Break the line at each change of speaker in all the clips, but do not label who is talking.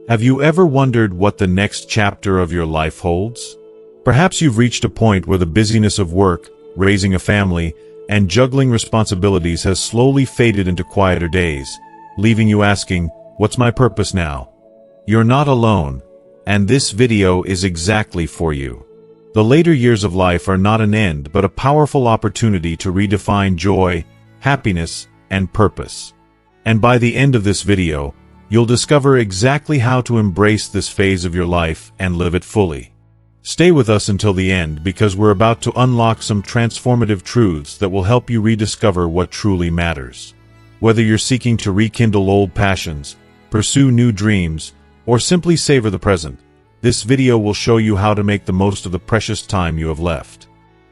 Have you ever wondered what the next chapter of your life holds? Perhaps you've reached a point where the busyness of work, raising a family, and juggling responsibilities has slowly faded into quieter days, leaving you asking, "What's my purpose now?" You're not alone, and this video is exactly for you. The later years of life are not an end but a powerful opportunity to redefine joy, happiness, and purpose. And by the end of this video, you'll discover exactly how to embrace this phase of your life and live it fully. Stay with us until the end because we're about to unlock some transformative truths that will help you rediscover what truly matters. Whether you're seeking to rekindle old passions, pursue new dreams, or simply savor the present, this video will show you how to make the most of the precious time you have left.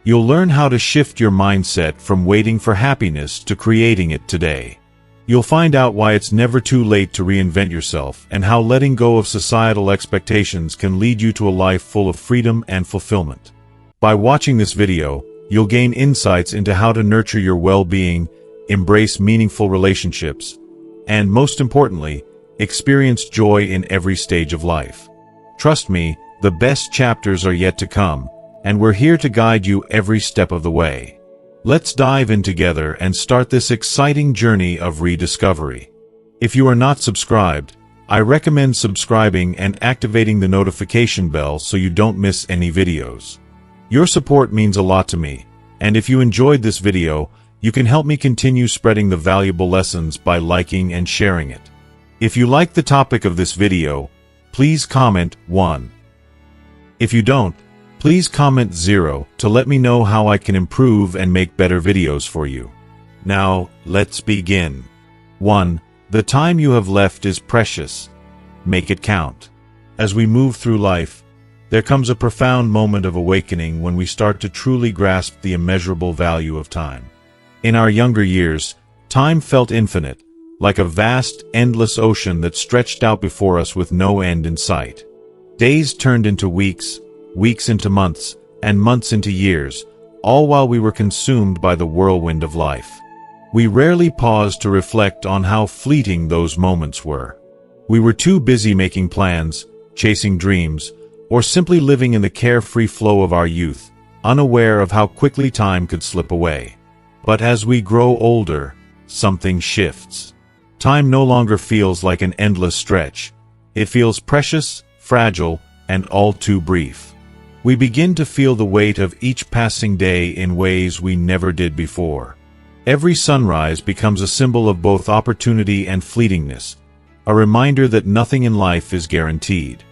You'll learn how to shift your mindset from waiting for happiness to creating it today. You'll find out why it's never too late to reinvent yourself and how letting go of societal expectations can lead you to a life full of freedom and fulfillment. By watching this video, you'll gain insights into how to nurture your well-being, embrace meaningful relationships, and most importantly, experience joy in every stage of life. Trust me, the best chapters are yet to come, and we're here to guide you every step of the way. Let's dive in together and start this exciting journey of rediscovery. If you are not subscribed, I recommend subscribing and activating the notification bell so you don't miss any videos. Your support means a lot to me, and if you enjoyed this video, you can help me continue spreading the valuable lessons by liking and sharing it. If you like the topic of this video, please comment 1. If you don't, please comment 0 to let me know how I can improve and make better videos for you. Now, let's begin. 1. The time you have left is precious. Make it count. As we move through life, there comes a profound moment of awakening when we start to truly grasp the immeasurable value of time. In our younger years, time felt infinite, like a vast, endless ocean that stretched out before us with no end in sight. Days turned into weeks, weeks into months, and months into years, all while we were consumed by the whirlwind of life. We rarely paused to reflect on how fleeting those moments were. We were too busy making plans, chasing dreams, or simply living in the carefree flow of our youth, unaware of how quickly time could slip away. But as we grow older, something shifts. Time no longer feels like an endless stretch. It feels precious, fragile, and all too brief. We begin to feel the weight of each passing day in ways we never did before. Every sunrise becomes a symbol of both opportunity and fleetingness, a reminder that nothing in life is guaranteed.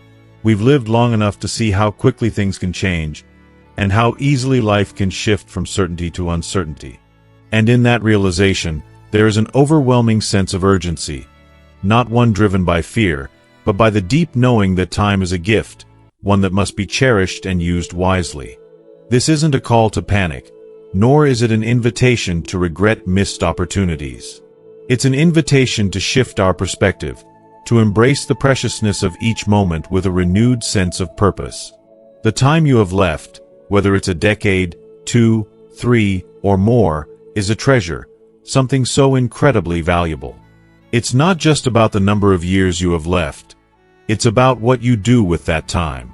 We've lived long enough to see how quickly things can change, and how easily life can shift from certainty to uncertainty. And in that realization, there is an overwhelming sense of urgency, not one driven by fear, but by the deep knowing that time is a gift, one that must be cherished and used wisely. This isn't a call to panic, nor is it an invitation to regret missed opportunities. It's an invitation to shift our perspective, to embrace the preciousness of each moment with a renewed sense of purpose. The time you have left, whether it's a decade, 2, 3, or more, is a treasure, something so incredibly valuable. It's not just about the number of years you have left. It's about what you do with that time.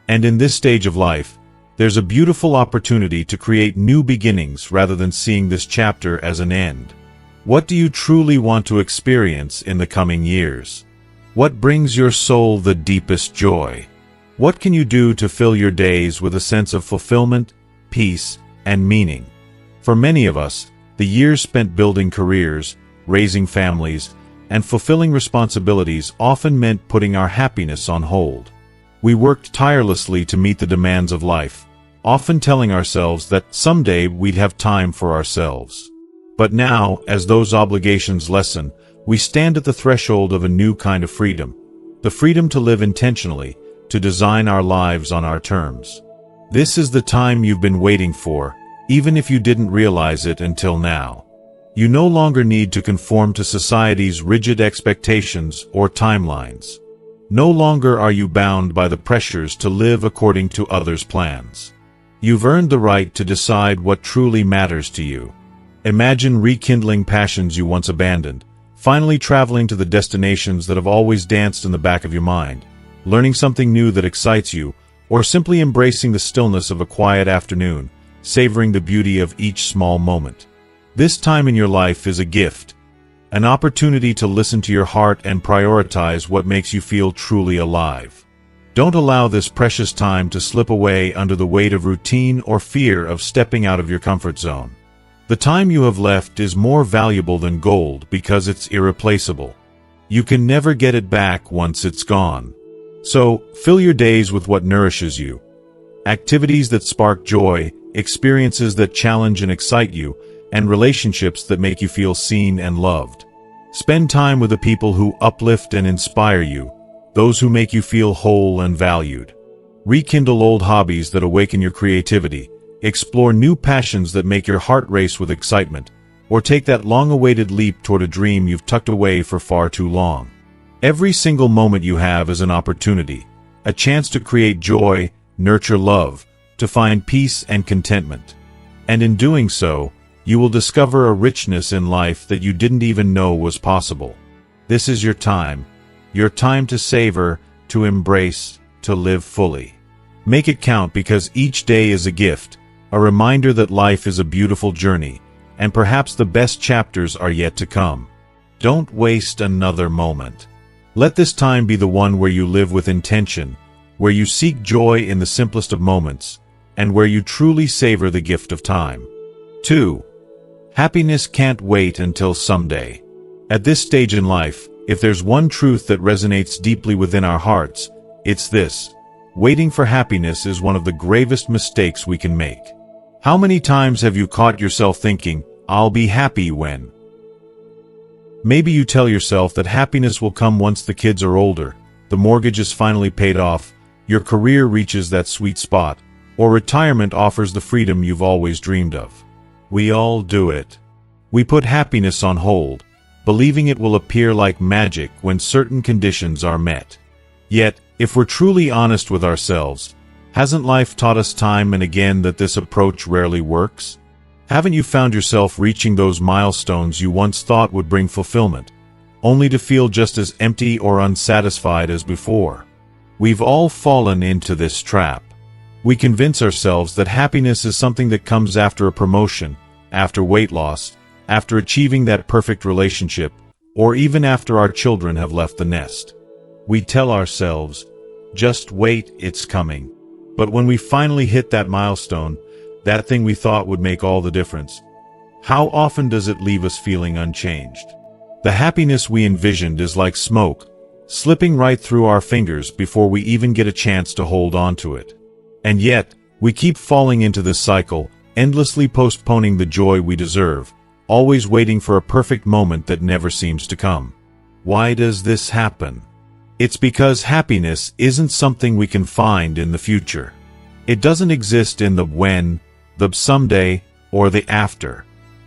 And in this stage of life, there's a beautiful opportunity to create new beginnings rather than seeing this chapter as an end. What do you truly want to experience in the coming years? What brings your soul the deepest joy? What can you do to fill your days with a sense of fulfillment, peace, and meaning? For many of us, the years spent building careers, raising families, and fulfilling responsibilities often meant putting our happiness on hold. We worked tirelessly to meet the demands of life, often telling ourselves that someday we'd have time for ourselves. But now, as those obligations lessen, we stand at the threshold of a new kind of freedom, the freedom to live intentionally, to design our lives on our terms. This is the time you've been waiting for, even if you didn't realize it until now. You no longer need to conform to society's rigid expectations or timelines. No longer are you bound by the pressures to live according to others' plans. You've earned the right to decide what truly matters to you. Imagine rekindling passions you once abandoned, finally traveling to the destinations that have always danced in the back of your mind, learning something new that excites you, or simply embracing the stillness of a quiet afternoon, savoring the beauty of each small moment. This time in your life is a gift, an opportunity to listen to your heart and prioritize what makes you feel truly alive. Don't allow this precious time to slip away under the weight of routine or fear of stepping out of your comfort zone. The time you have left is more valuable than gold because it's irreplaceable. You can never get it back once it's gone. So, fill your days with what nourishes you. Activities that spark joy, experiences that challenge and excite you, and relationships that make you feel seen and loved. Spend time with the people who uplift and inspire you, those who make you feel whole and valued. Rekindle old hobbies that awaken your creativity, explore new passions that make your heart race with excitement, or take that long-awaited leap toward a dream you've tucked away for far too long. Every single moment you have is an opportunity, a chance to create joy, nurture love, to find peace and contentment. And in doing so, you will discover a richness in life that you didn't even know was possible. This is your time to savor, to embrace, to live fully. Make it count because each day is a gift, a reminder that life is a beautiful journey, and perhaps the best chapters are yet to come. Don't waste another moment. Let this time be the one where you live with intention, where you seek joy in the simplest of moments, and where you truly savor the gift of time. 2. Happiness can't wait until someday. At this stage in life, if there's one truth that resonates deeply within our hearts, it's this: waiting for happiness is one of the gravest mistakes we can make. How many times have you caught yourself thinking, "I'll be happy when..." Maybe you tell yourself that happiness will come once the kids are older, the mortgage is finally paid off, your career reaches that sweet spot, or retirement offers the freedom you've always dreamed of. We all do it. We put happiness on hold, believing it will appear like magic when certain conditions are met. Yet, if we're truly honest with ourselves, hasn't life taught us time and again that this approach rarely works? Haven't you found yourself reaching those milestones you once thought would bring fulfillment, only to feel just as empty or unsatisfied as before? We've all fallen into this trap. We convince ourselves that happiness is something that comes after a promotion, after weight loss, after achieving that perfect relationship, or even after our children have left the nest. We tell ourselves, "Just wait, it's coming." But when we finally hit that milestone, that thing we thought would make all the difference, how often does it leave us feeling unchanged? The happiness we envisioned is like smoke, slipping right through our fingers before we even get a chance to hold on to it. And yet, we keep falling into this cycle, endlessly postponing the joy we deserve, always waiting for a perfect moment that never seems to come. Why does this happen? It's because happiness isn't something we can find in the future. It doesn't exist in the when, the someday, or the after.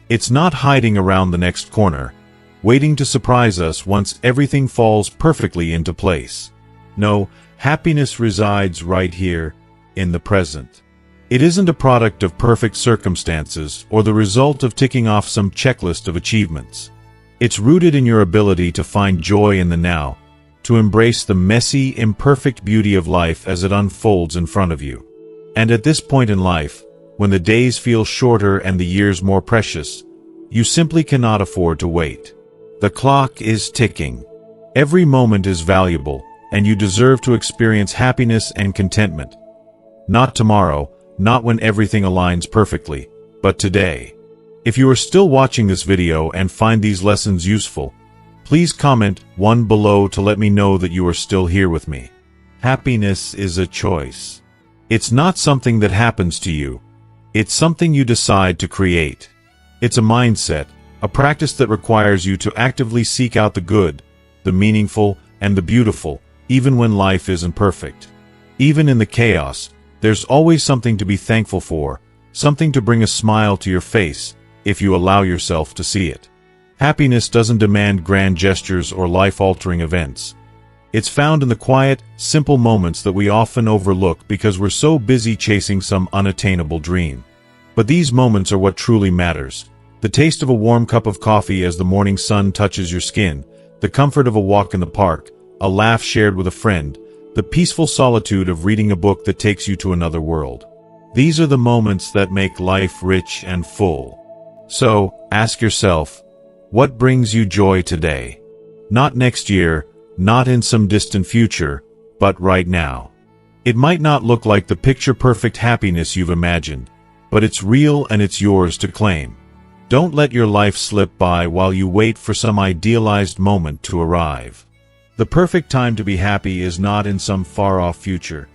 It's not hiding around the next corner, waiting to surprise us once everything falls perfectly into place. No, happiness resides right here, in the present. It isn't a product of perfect circumstances or the result of ticking off some checklist of achievements. It's rooted in your ability to find joy in the now, to embrace the messy, imperfect beauty of life as it unfolds in front of you. And at this point in life, when the days feel shorter and the years more precious, you simply cannot afford to wait. The clock is ticking. Every moment is valuable, and you deserve to experience happiness and contentment. Not tomorrow, not when everything aligns perfectly, but today. If you are still watching this video and find these lessons useful, please comment 1 below to let me know that you are still here with me. Happiness is a choice. It's not something that happens to you. It's something you decide to create. It's a mindset, a practice that requires you to actively seek out the good, the meaningful, and the beautiful, even when life isn't perfect. Even in the chaos, there's always something to be thankful for, something to bring a smile to your face, if you allow yourself to see it. Happiness doesn't demand grand gestures or life-altering events. It's found in the quiet, simple moments that we often overlook because we're so busy chasing some unattainable dream. But these moments are what truly matters. The taste of a warm cup of coffee as the morning sun touches your skin, the comfort of a walk in the park, a laugh shared with a friend, the peaceful solitude of reading a book that takes you to another world. These are the moments that make life rich and full. So, ask yourself, what brings you joy today? Not next year, not in some distant future, but right now. It might not look like the picture-perfect happiness you've imagined, but it's real and it's yours to claim. Don't let your life slip by while you wait for some idealized moment to arrive. The perfect time to be happy is not in some far-off future.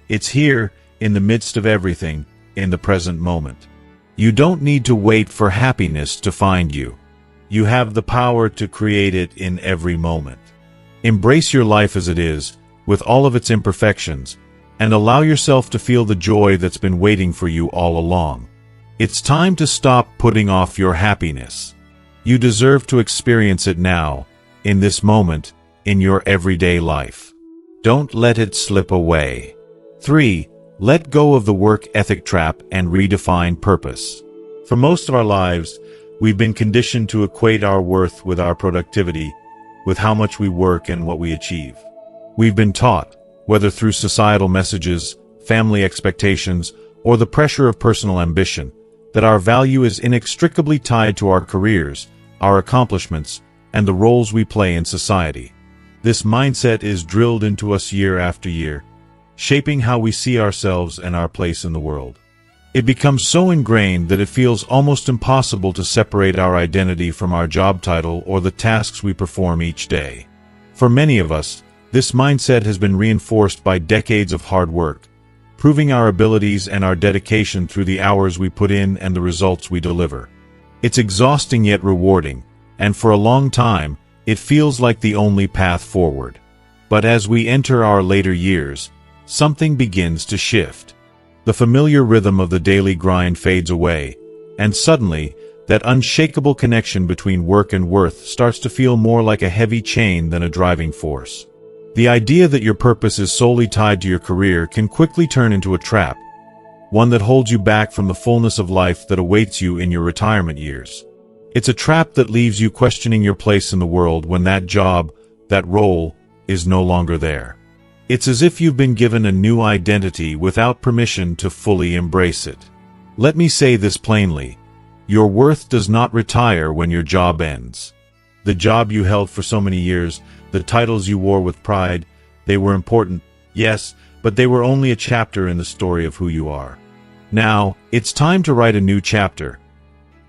It's here, in the midst of everything, in the present moment. You don't need to wait for happiness to find you. You have the power to create it in every moment. Embrace your life as it is, with all of its imperfections, and allow yourself to feel the joy that's been waiting for you all along. It's time to stop putting off your happiness. You deserve to experience it now, in this moment, in your everyday life. Don't let it slip away. 3. Let go of the work ethic trap and redefine purpose. For most of our lives, we've been conditioned to equate our worth with our productivity, with how much we work and what we achieve. We've been taught, whether through societal messages, family expectations, or the pressure of personal ambition, that our value is inextricably tied to our careers, our accomplishments, and the roles we play in society. This mindset is drilled into us year after year, shaping how we see ourselves and our place in the world. It becomes so ingrained that it feels almost impossible to separate our identity from our job title or the tasks we perform each day. For many of us, this mindset has been reinforced by decades of hard work, proving our abilities and our dedication through the hours we put in and the results we deliver. It's exhausting yet rewarding, and for a long time, it feels like the only path forward. But as we enter our later years, something begins to shift. The familiar rhythm of the daily grind fades away, and suddenly, that unshakable connection between work and worth starts to feel more like a heavy chain than a driving force. The idea that your purpose is solely tied to your career can quickly turn into a trap, one that holds you back from the fullness of life that awaits you in your retirement years. It's a trap that leaves you questioning your place in the world when that job, that role, is no longer there. It's as if you've been given a new identity without permission to fully embrace it. Let me say this plainly. Your worth does not retire when your job ends. The job you held for so many years, the titles you wore with pride, they were important, yes, but they were only a chapter in the story of who you are. Now, it's time to write a new chapter,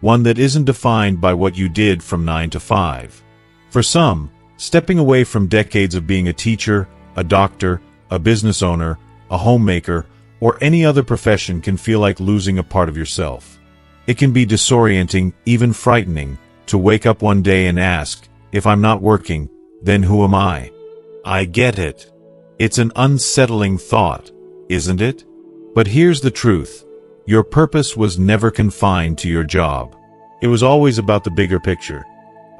one that isn't defined by what you did from 9 to 5. For some, stepping away from decades of being a teacher, a doctor, a business owner, a homemaker, or any other profession can feel like losing a part of yourself. It can be disorienting, even frightening, to wake up one day and ask, if I'm not working, then who am I? I get it. It's an unsettling thought, isn't it? But here's the truth. Your purpose was never confined to your job. It was always about the bigger picture,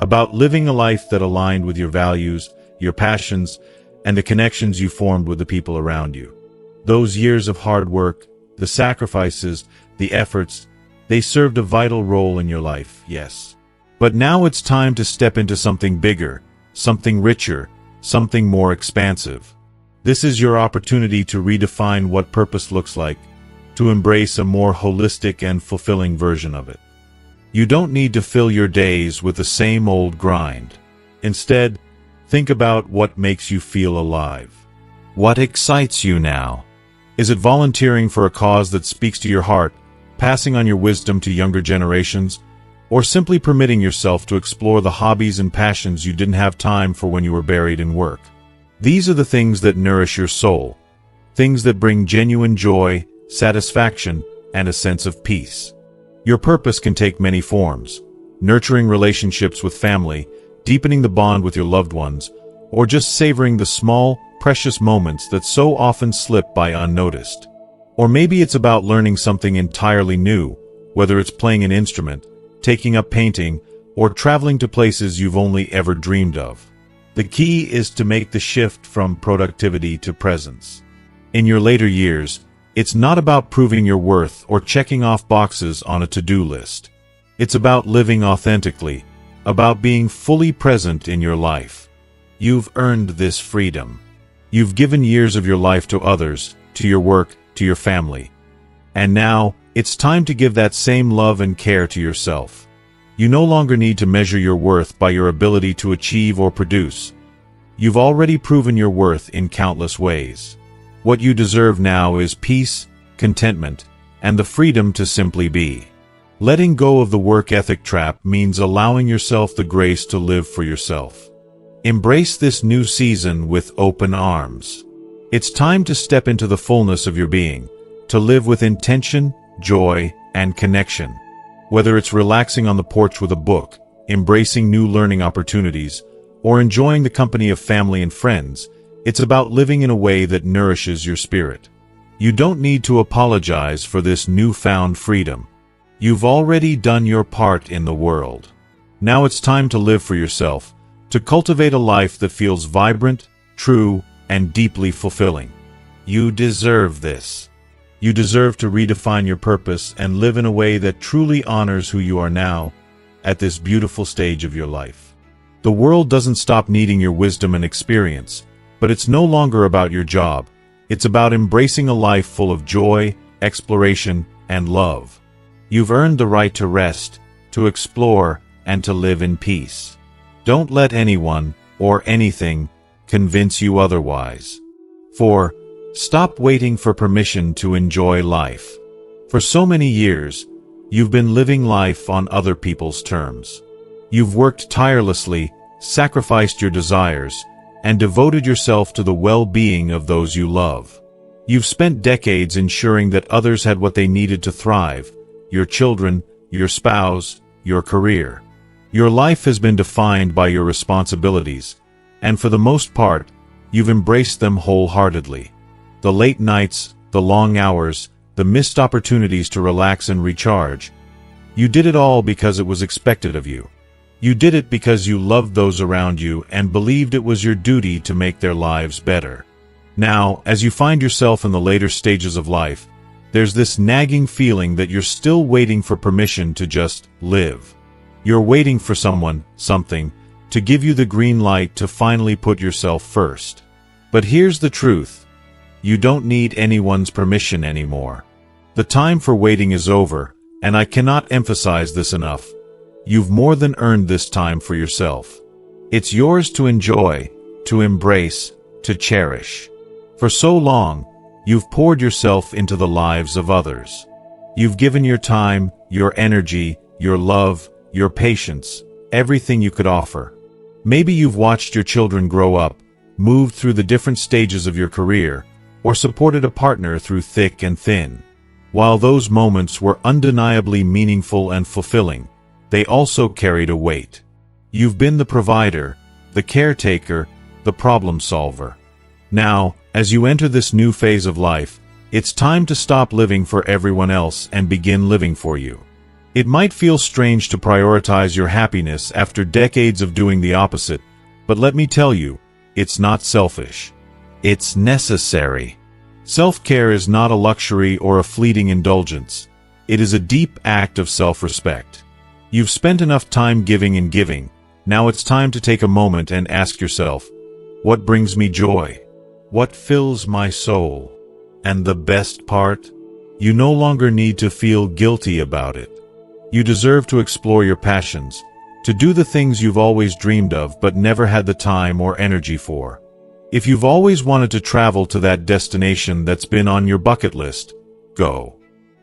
about living a life that aligned with your values, your passions, and the connections you formed with the people around you. Those years of hard work, the sacrifices, the efforts, they served a vital role in your life, yes. But now it's time to step into something bigger, something richer, something more expansive. This is your opportunity to redefine what purpose looks like, to embrace a more holistic and fulfilling version of it. You don't need to fill your days with the same old grind. Instead, think about what makes you feel alive. What excites you now? Is it volunteering for a cause that speaks to your heart, passing on your wisdom to younger generations, or simply permitting yourself to explore the hobbies and passions you didn't have time for when you were buried in work? These are the things that nourish your soul, things that bring genuine joy, satisfaction, and a sense of peace. Your purpose can take many forms: nurturing relationships with family, deepening the bond with your loved ones, or just savoring the small, precious moments that so often slip by unnoticed. Or maybe it's about learning something entirely new, whether it's playing an instrument, taking up painting, or traveling to places you've only ever dreamed of. The key is to make the shift from productivity to presence. In your later years, it's not about proving your worth or checking off boxes on a to-do list. It's about living authentically, about being fully present in your life. You've earned this freedom. You've given years of your life to others, to your work, to your family. And now, it's time to give that same love and care to yourself. You no longer need to measure your worth by your ability to achieve or produce. You've already proven your worth in countless ways. What you deserve now is peace, contentment, and the freedom to simply be. Letting go of the work ethic trap means allowing yourself the grace to live for yourself. Embrace this new season with open arms. It's time to step into the fullness of your being, to live with intention, joy, and connection. Whether it's relaxing on the porch with a book, embracing new learning opportunities, or enjoying the company of family and friends, it's about living in a way that nourishes your spirit. You don't need to apologize for this newfound freedom. You've already done your part in the world. Now it's time to live for yourself, to cultivate a life that feels vibrant, true, and deeply fulfilling. You deserve this. You deserve to redefine your purpose and live in a way that truly honors who you are now, at this beautiful stage of your life. The world doesn't stop needing your wisdom and experience, but it's no longer about your job. It's about embracing a life full of joy, exploration, and love. You've earned the right to rest, to explore, and to live in peace. Don't let anyone, or anything, convince you otherwise. Stop waiting for permission to enjoy life. For so many years, you've been living life on other people's terms. You've worked tirelessly, sacrificed your desires, and devoted yourself to the well-being of those you love. You've spent decades ensuring that others had what they needed to thrive: your children, your spouse, your career. Your life has been defined by your responsibilities, and for the most part, you've embraced them wholeheartedly. The late nights, the long hours, the missed opportunities to relax and recharge. You did it all because it was expected of you. You did it because you loved those around you and believed it was your duty to make their lives better. Now, as you find yourself in the later stages of life, there's this nagging feeling that you're still waiting for permission to just live. You're waiting for someone, something, to give you the green light to finally put yourself first. But here's the truth. You don't need anyone's permission anymore. The time for waiting is over, and I cannot emphasize this enough. You've more than earned this time for yourself. It's yours to enjoy, to embrace, to cherish. For so long, you've poured yourself into the lives of others. You've given your time, your energy, your love, your patience, everything you could offer. Maybe you've watched your children grow up, moved through the different stages of your career, or supported a partner through thick and thin. While those moments were undeniably meaningful and fulfilling, they also carried a weight. You've been the provider, the caretaker, the problem solver. Now, as you enter this new phase of life, it's time to stop living for everyone else and begin living for you. It might feel strange to prioritize your happiness after decades of doing the opposite, but let me tell you, it's not selfish. It's necessary. Self-care is not a luxury or a fleeting indulgence. It is a deep act of self-respect. You've spent enough time giving and giving. Now it's time to take a moment and ask yourself, what brings me joy? What fills my soul? And the best part? You no longer need to feel guilty about it. You deserve to explore your passions, to do the things you've always dreamed of but never had the time or energy for. If you've always wanted to travel to that destination that's been on your bucket list, go.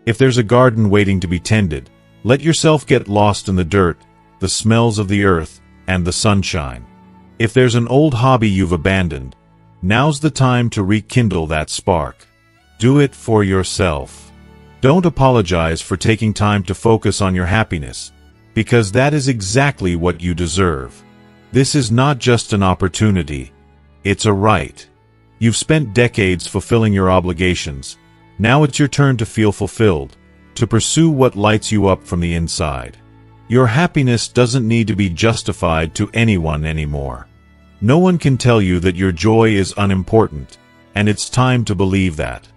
If there's a garden waiting to be tended, let yourself get lost in the dirt, the smells of the earth, and the sunshine. If there's an old hobby you've abandoned, now's the time to rekindle that spark. Do it for yourself. Don't apologize for taking time to focus on your happiness, because that is exactly what you deserve. This is not just an opportunity, it's a right. You've spent decades fulfilling your obligations. Now it's your turn to feel fulfilled, to pursue what lights you up from the inside. Your happiness doesn't need to be justified to anyone anymore. No one can tell you that your joy is unimportant, and it's time to believe that.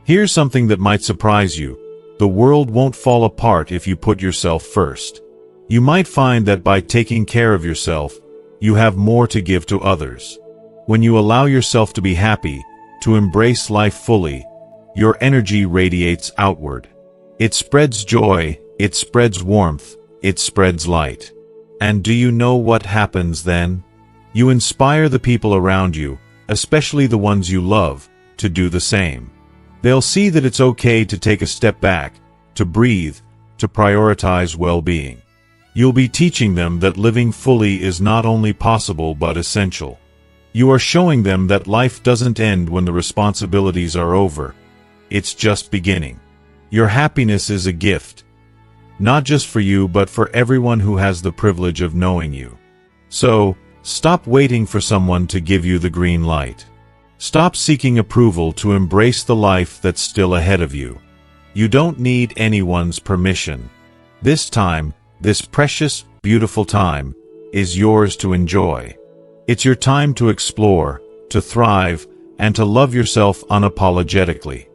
Here's something that might surprise you. The world won't fall apart if you put yourself first. You might find that by taking care of yourself, you have more to give to others. When you allow yourself to be happy, to embrace life fully, your energy radiates outward. It spreads joy, it spreads warmth, it spreads light. And do you know what happens then? You inspire the people around you, especially the ones you love, to do the same. They'll see that it's okay to take a step back, to breathe, to prioritize well-being. You'll be teaching them that living fully is not only possible but essential. You are showing them that life doesn't end when the responsibilities are over. It's just beginning. Your happiness is a gift, not just for you but for everyone who has the privilege of knowing you. So, stop waiting for someone to give you the green light. Stop seeking approval to embrace the life that's still ahead of you. You don't need anyone's permission. This time, this precious, beautiful time, is yours to enjoy. It's your time to explore, to thrive, and to love yourself unapologetically.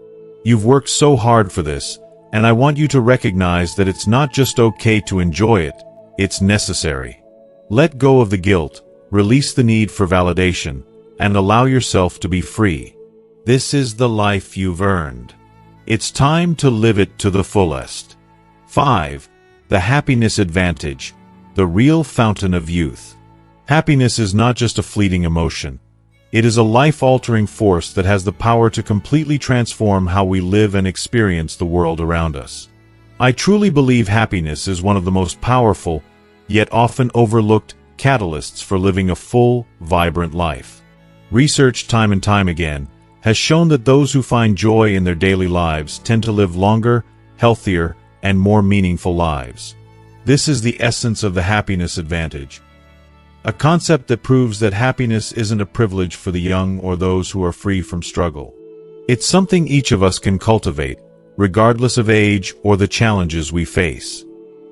You've worked so hard for this, and I want you to recognize that it's not just okay to enjoy it, it's necessary. Let go of the guilt, release the need for validation, and allow yourself to be free. This is the life you've earned. It's time to live it to the fullest. 5. The happiness advantage, the real fountain of youth. Happiness is not just a fleeting emotion. It is a life-altering force that has the power to completely transform how we live and experience the world around us. I truly believe happiness is one of the most powerful, yet often overlooked, catalysts for living a full, vibrant life. Research time and time again has shown that those who find joy in their daily lives tend to live longer, healthier, and more meaningful lives. This is the essence of the happiness advantage. A concept that proves that happiness isn't a privilege for the young or those who are free from struggle. It's something each of us can cultivate, regardless of age or the challenges we face.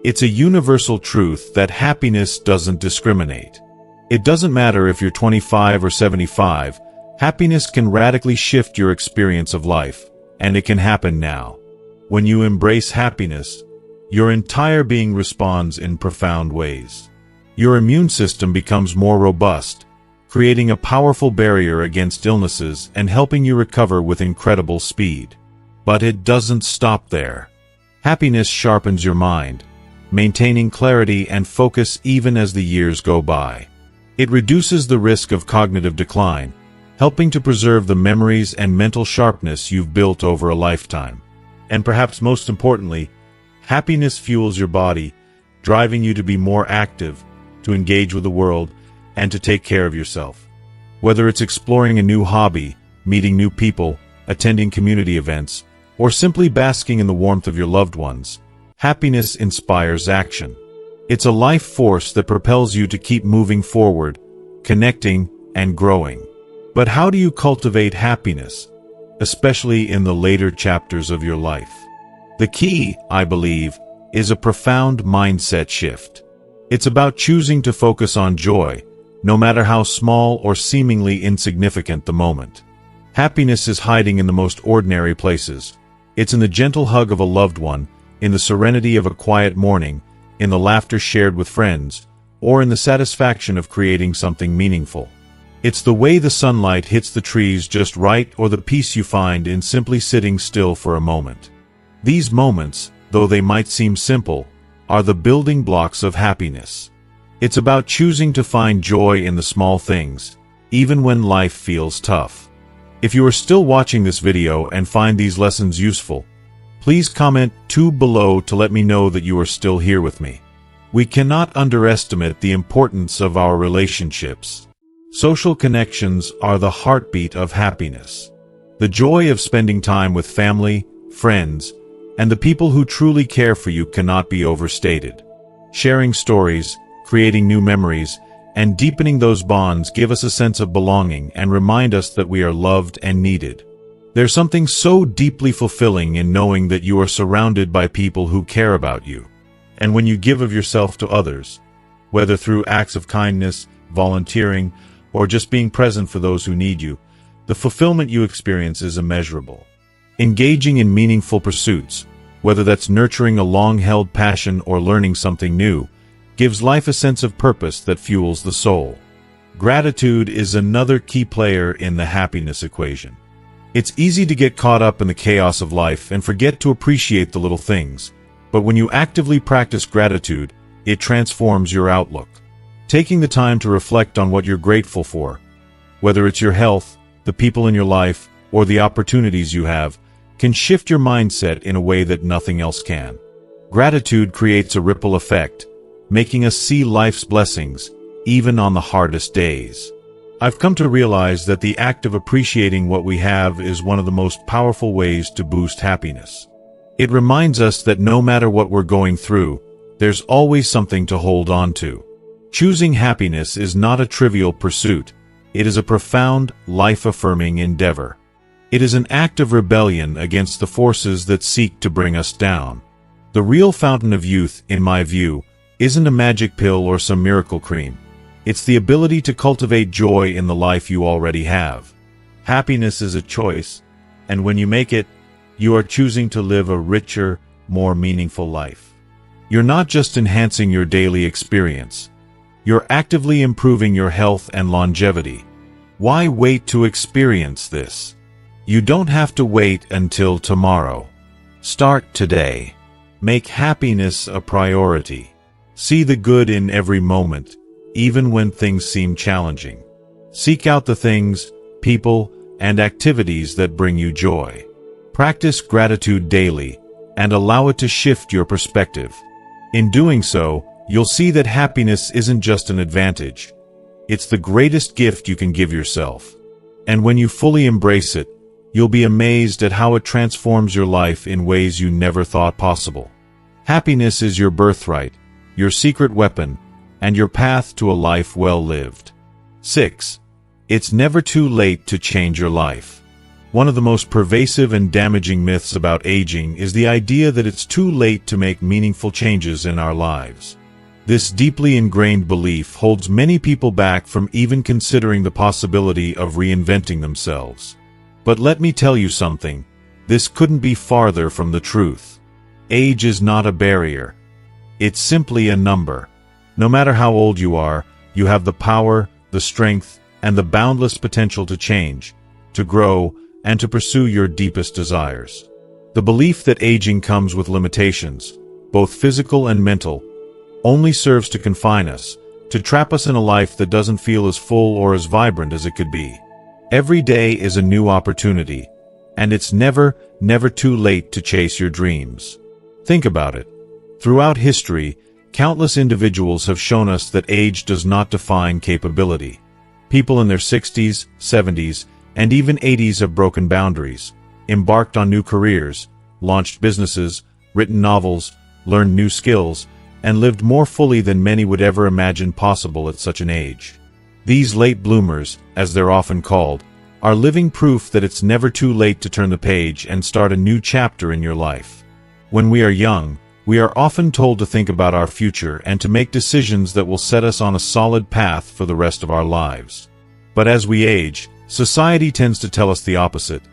It's a universal truth that happiness doesn't discriminate. It doesn't matter if you're 25 or 75, happiness can radically shift your experience of life, and it can happen now. When you embrace happiness, your entire being responds in profound ways. Your immune system becomes more robust, creating a powerful barrier against illnesses and helping you recover with incredible speed. But it doesn't stop there. Happiness sharpens your mind, maintaining clarity and focus even as the years go by. It reduces the risk of cognitive decline, helping to preserve the memories and mental sharpness you've built over a lifetime. And perhaps most importantly, happiness fuels your body, driving you to be more active, to engage with the world, and to take care of yourself. Whether it's exploring a new hobby, meeting new people, attending community events, or simply basking in the warmth of your loved ones, happiness inspires action. It's a life force that propels you to keep moving forward, connecting, and growing. But how do you cultivate happiness, especially in the later chapters of your life? The key, I believe, is a profound mindset shift. It's about choosing to focus on joy, no matter how small or seemingly insignificant the moment. Happiness is hiding in the most ordinary places. It's in the gentle hug of a loved one, in the serenity of a quiet morning, in the laughter shared with friends, or in the satisfaction of creating something meaningful. It's the way the sunlight hits the trees just right or the peace you find in simply sitting still for a moment. These moments, though they might seem simple, are the building blocks of happiness. It's about choosing to find joy in the small things, even when life feels tough. If you are still watching this video and find these lessons useful, please comment 2 below to let me know that you are still here with me. We cannot underestimate the importance of our relationships. Social connections are the heartbeat of happiness. The joy of spending time with family, friends, and the people who truly care for you cannot be overstated. Sharing stories, creating new memories, and deepening those bonds give us a sense of belonging and remind us that we are loved and needed. There's something so deeply fulfilling in knowing that you are surrounded by people who care about you. And when you give of yourself to others, whether through acts of kindness, volunteering, or just being present for those who need you, the fulfillment you experience is immeasurable. Engaging in meaningful pursuits, whether that's nurturing a long-held passion or learning something new, gives life a sense of purpose that fuels the soul. Gratitude is another key player in the happiness equation. It's easy to get caught up in the chaos of life and forget to appreciate the little things, but when you actively practice gratitude, it transforms your outlook. Taking the time to reflect on what you're grateful for, whether it's your health, the people in your life, or the opportunities you have, can shift your mindset in a way that nothing else can. Gratitude creates a ripple effect, making us see life's blessings, even on the hardest days. I've come to realize that the act of appreciating what we have is one of the most powerful ways to boost happiness. It reminds us that no matter what we're going through, there's always something to hold on to. Choosing happiness is not a trivial pursuit. It is a profound, life-affirming endeavor. It is an act of rebellion against the forces that seek to bring us down. The real fountain of youth, in my view, isn't a magic pill or some miracle cream. It's the ability to cultivate joy in the life you already have. Happiness is a choice, and when you make it, you are choosing to live a richer, more meaningful life. You're not just enhancing your daily experience. You're actively improving your health and longevity. Why wait to experience this? You don't have to wait until tomorrow. Start today. Make happiness a priority. See the good in every moment, even when things seem challenging. Seek out the things, people, and activities that bring you joy. Practice gratitude daily, and allow it to shift your perspective. In doing so, you'll see that happiness isn't just an advantage. It's the greatest gift you can give yourself. And when you fully embrace it, you'll be amazed at how it transforms your life in ways you never thought possible. Happiness is your birthright, your secret weapon, and your path to a life well lived. 6. It's never too late to change your life. One of the most pervasive and damaging myths about aging is the idea that it's too late to make meaningful changes in our lives. This deeply ingrained belief holds many people back from even considering the possibility of reinventing themselves. But let me tell you something, this couldn't be farther from the truth. Age is not a barrier. It's simply a number. No matter how old you are, you have the power, the strength, and the boundless potential to change, to grow, and to pursue your deepest desires. The belief that aging comes with limitations, both physical and mental, only serves to confine us, to trap us in a life that doesn't feel as full or as vibrant as it could be. Every day is a new opportunity, and it's never too late to chase your dreams. Think about it. Throughout history, countless individuals have shown us that age does not define capability. People in their 60s, 70s, and even 80s have broken boundaries, embarked on new careers, launched businesses, written novels, learned new skills, and lived more fully than many would ever imagine possible at such an age. These late bloomers, as they're often called, are living proof that it's never too late to turn the page and start a new chapter in your life. When we are young, we are often told to think about our future and to make decisions that will set us on a solid path for the rest of our lives. But as we age, society tends to tell us the opposite.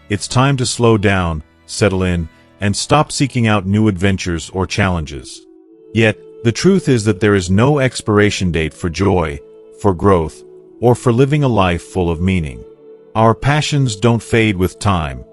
It's time to slow down, settle in, and stop seeking out new adventures or challenges. Yet, the truth is that there is no expiration date for joy, for growth, or for living a life full of meaning. Our passions don't fade with time.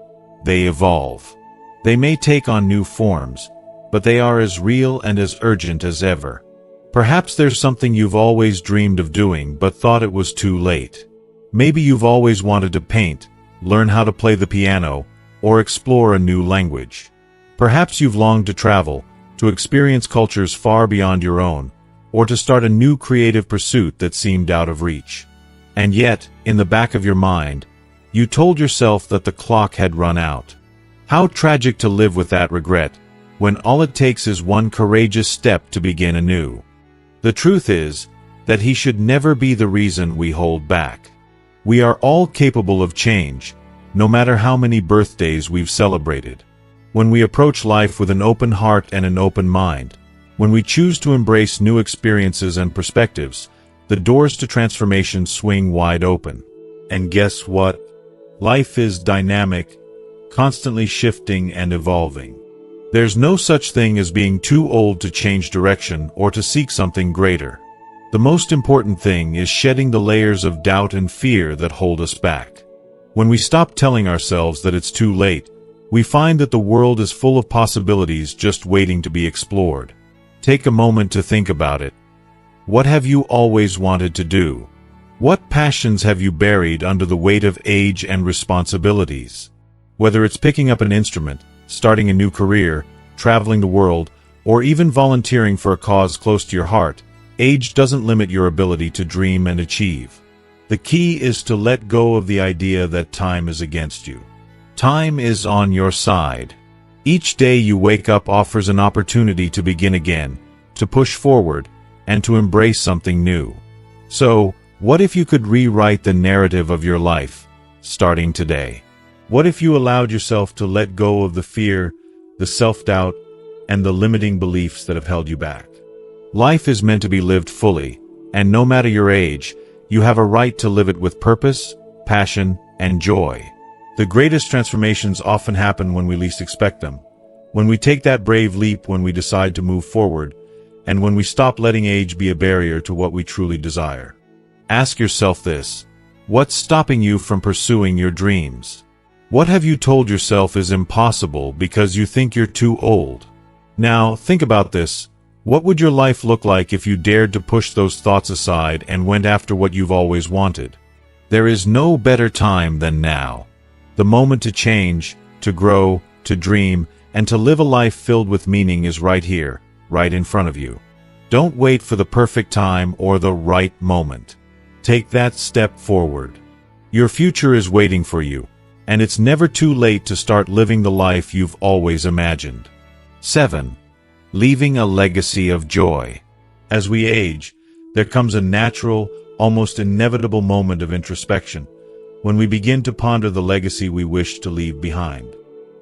They evolve. They may take on new forms, but they are as real and as urgent as ever. Perhaps there's something you've always dreamed of doing but thought it was too late. Maybe you've always wanted to paint, learn how to play the piano, or explore a new language. Perhaps you've longed to travel, to experience cultures far beyond your own, or to start a new creative pursuit that seemed out of reach. And yet, in the back of your mind, you told yourself that the clock had run out. How tragic to live with that regret, when all it takes is one courageous step to begin anew. The truth is that he should never be the reason we hold back. We are all capable of change, no matter how many birthdays we've celebrated. When we approach life with an open heart and an open mind, when we choose to embrace new experiences and perspectives, the doors to transformation swing wide open. And guess what? Life is dynamic, constantly shifting and evolving. There's no such thing as being too old to change direction or to seek something greater. The most important thing is shedding the layers of doubt and fear that hold us back. When we stop telling ourselves that it's too late, we find that the world is full of possibilities just waiting to be explored. Take a moment to think about it. What have you always wanted to do? What passions have you buried under the weight of age and responsibilities? Whether it's picking up an instrument, starting a new career, traveling the world, or even volunteering for a cause close to your heart, age doesn't limit your ability to dream and achieve. The key is to let go of the idea that time is against you. Time is on your side. Each day you wake up offers an opportunity to begin again, to push forward, and to embrace something new. So, what if you could rewrite the narrative of your life, starting today? What if you allowed yourself to let go of the fear, the self-doubt, and the limiting beliefs that have held you back? Life is meant to be lived fully, and no matter your age, you have a right to live it with purpose, passion, and joy. The greatest transformations often happen when we least expect them. When we take that brave leap, when we decide to move forward, and when we stop letting age be a barrier to what we truly desire. Ask yourself this: what's stopping you from pursuing your dreams? What have you told yourself is impossible because you think you're too old? Now, think about this. What would your life look like if you dared to push those thoughts aside and went after what you've always wanted? There is no better time than now. The moment to change, to grow, to dream, and to live a life filled with meaning is right here, right in front of you. Don't wait for the perfect time or the right moment. Take that step forward. Your future is waiting for you, and it's never too late to start living the life you've always imagined. 7. Leaving a legacy of joy. As we age, there comes a natural, almost inevitable moment of introspection, when we begin to ponder the legacy we wish to leave behind.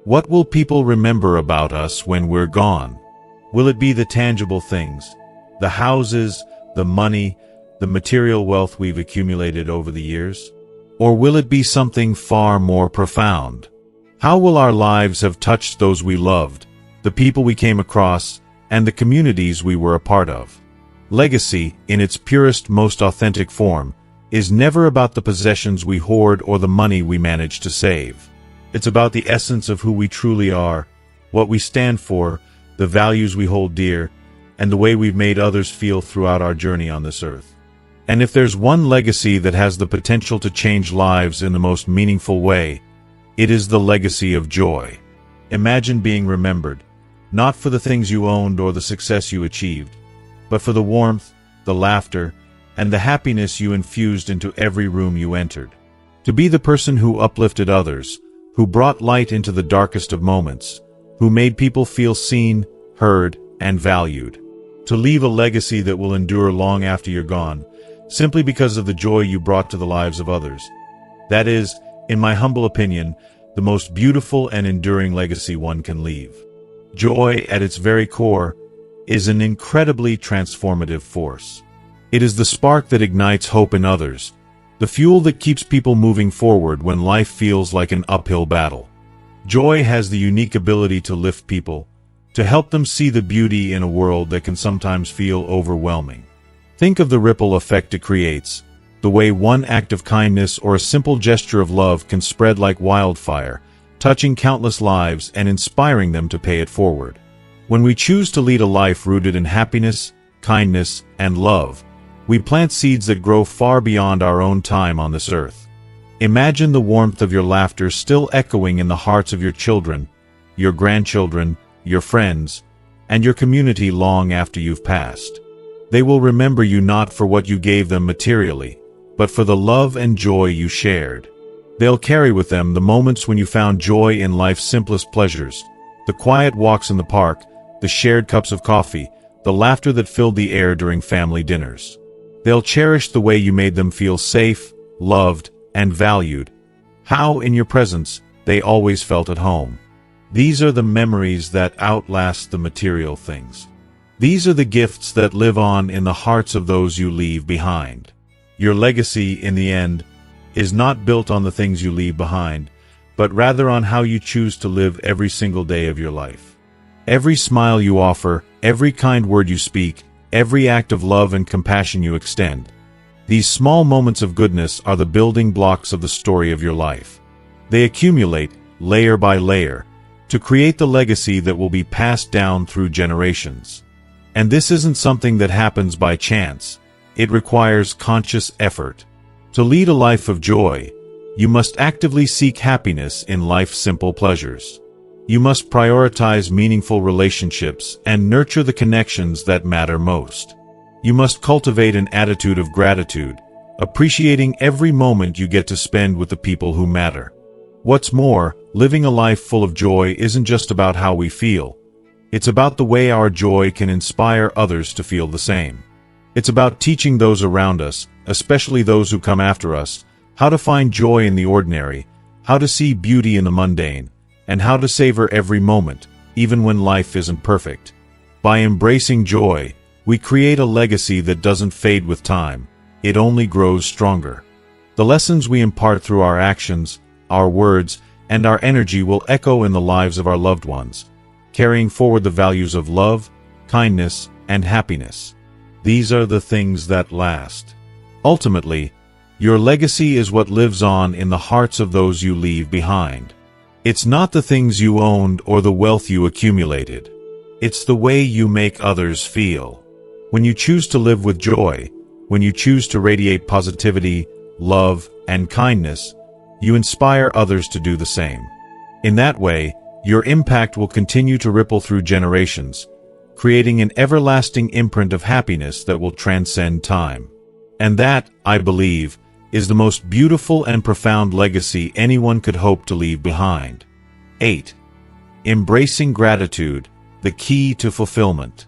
What will people remember about us when we're gone? Will it be the tangible things, the houses, the money, the material wealth we've accumulated over the years? Or will it be something far more profound? How will our lives have touched those we loved, the people we came across, and the communities we were a part of? Legacy, in its purest, most authentic form, is never about the possessions we hoard or the money we manage to save. It's about the essence of who we truly are, what we stand for, the values we hold dear, and the way we've made others feel throughout our journey on this earth. And if there's one legacy that has the potential to change lives in the most meaningful way, it is the legacy of joy. Imagine being remembered, not for the things you owned or the success you achieved, but for the warmth, the laughter, and the happiness you infused into every room you entered. To be the person who uplifted others, who brought light into the darkest of moments, who made people feel seen, heard, and valued. To leave a legacy that will endure long after you're gone, simply because of the joy you brought to the lives of others. That is, in my humble opinion, the most beautiful and enduring legacy one can leave. Joy, at its very core, is an incredibly transformative force. It is the spark that ignites hope in others, the fuel that keeps people moving forward when life feels like an uphill battle. Joy has the unique ability to lift people, to help them see the beauty in a world that can sometimes feel overwhelming. Think of the ripple effect it creates, the way one act of kindness or a simple gesture of love can spread like wildfire, touching countless lives and inspiring them to pay it forward. When we choose to lead a life rooted in happiness, kindness, and love, we plant seeds that grow far beyond our own time on this earth. Imagine the warmth of your laughter still echoing in the hearts of your children, your grandchildren, your friends, and your community long after you've passed. They will remember you not for what you gave them materially, but for the love and joy you shared. They'll carry with them the moments when you found joy in life's simplest pleasures, the quiet walks in the park, the shared cups of coffee, the laughter that filled the air during family dinners. They'll cherish the way you made them feel safe, loved, and valued, how in your presence they always felt at home. These are the memories that outlast the material things. These are the gifts that live on in the hearts of those you leave behind. Your legacy, in the end, is not built on the things you leave behind, but rather on how you choose to live every single day of your life. Every smile you offer, every kind word you speak, every act of love and compassion you extend. These small moments of goodness are the building blocks of the story of your life. They accumulate, layer by layer, to create the legacy that will be passed down through generations. And this isn't something that happens by chance. It requires conscious effort. To lead a life of joy, you must actively seek happiness in life's simple pleasures. You must prioritize meaningful relationships and nurture the connections that matter most. You must cultivate an attitude of gratitude, appreciating every moment you get to spend with the people who matter. What's more, living a life full of joy isn't just about how we feel. It's about the way our joy can inspire others to feel the same. It's about teaching those around us, especially those who come after us, how to find joy in the ordinary, how to see beauty in the mundane, and how to savor every moment, even when life isn't perfect. By embracing joy, we create a legacy that doesn't fade with time. It only grows stronger. The lessons we impart through our actions, our words, and our energy will echo in the lives of our loved ones, carrying forward the values of love, kindness, and happiness. These are the things that last. Ultimately, your legacy is what lives on in the hearts of those you leave behind. It's not the things you owned or the wealth you accumulated. It's the way you make others feel. When you choose to live with joy, when you choose to radiate positivity, love, and kindness, you inspire others to do the same. In that way, your impact will continue to ripple through generations, creating an everlasting imprint of happiness that will transcend time. And that, I believe, is the most beautiful and profound legacy anyone could hope to leave behind. 8. Embracing gratitude, the key to fulfillment.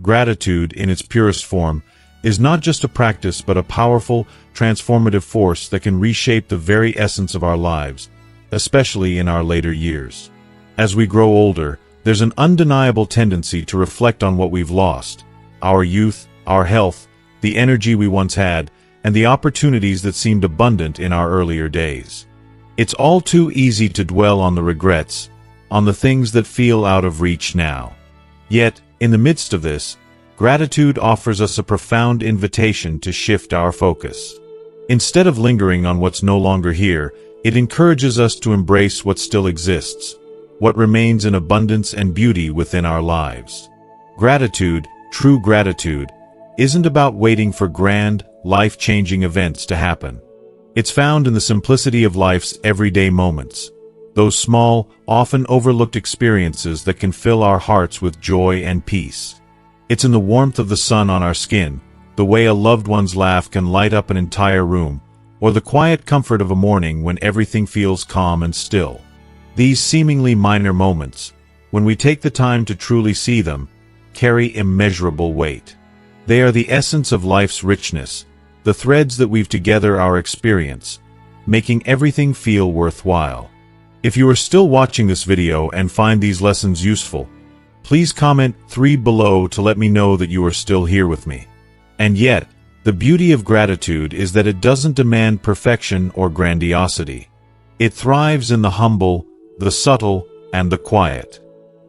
Gratitude, in its purest form, is not just a practice but a powerful, transformative force that can reshape the very essence of our lives, especially in our later years. As we grow older, there's an undeniable tendency to reflect on what we've lost: our youth, our health, the energy we once had, and the opportunities that seemed abundant in our earlier days. It's all too easy to dwell on the regrets, on the things that feel out of reach now. Yet, in the midst of this, gratitude offers us a profound invitation to shift our focus. Instead of lingering on what's no longer here, it encourages us to embrace what still exists, what remains in abundance and beauty within our lives. Gratitude, true gratitude, isn't about waiting for grand, life-changing events to happen. It's found in the simplicity of life's everyday moments, those small, often overlooked experiences that can fill our hearts with joy and peace. It's in the warmth of the sun on our skin, the way a loved one's laugh can light up an entire room, or the quiet comfort of a morning when everything feels calm and still. These seemingly minor moments, when we take the time to truly see them, carry immeasurable weight. They are the essence of life's richness, the threads that weave together our experience, making everything feel worthwhile. If you are still watching this video and find these lessons useful, please comment 3 below to let me know that you are still here with me. And yet, the beauty of gratitude is that it doesn't demand perfection or grandiosity. It thrives in the humble, the subtle, and the quiet.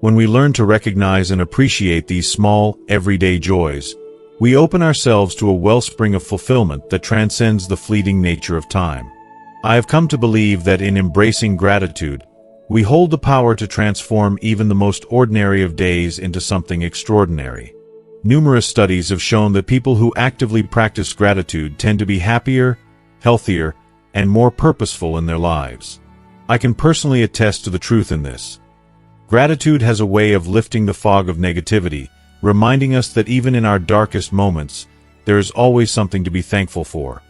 When we learn to recognize and appreciate these small, everyday joys, we open ourselves to a wellspring of fulfillment that transcends the fleeting nature of time. I have come to believe that in embracing gratitude, we hold the power to transform even the most ordinary of days into something extraordinary. Numerous studies have shown that people who actively practice gratitude tend to be happier, healthier, and more purposeful in their lives. I can personally attest to the truth in this. Gratitude has a way of lifting the fog of negativity, reminding us that even in our darkest moments, there is always something to be thankful for.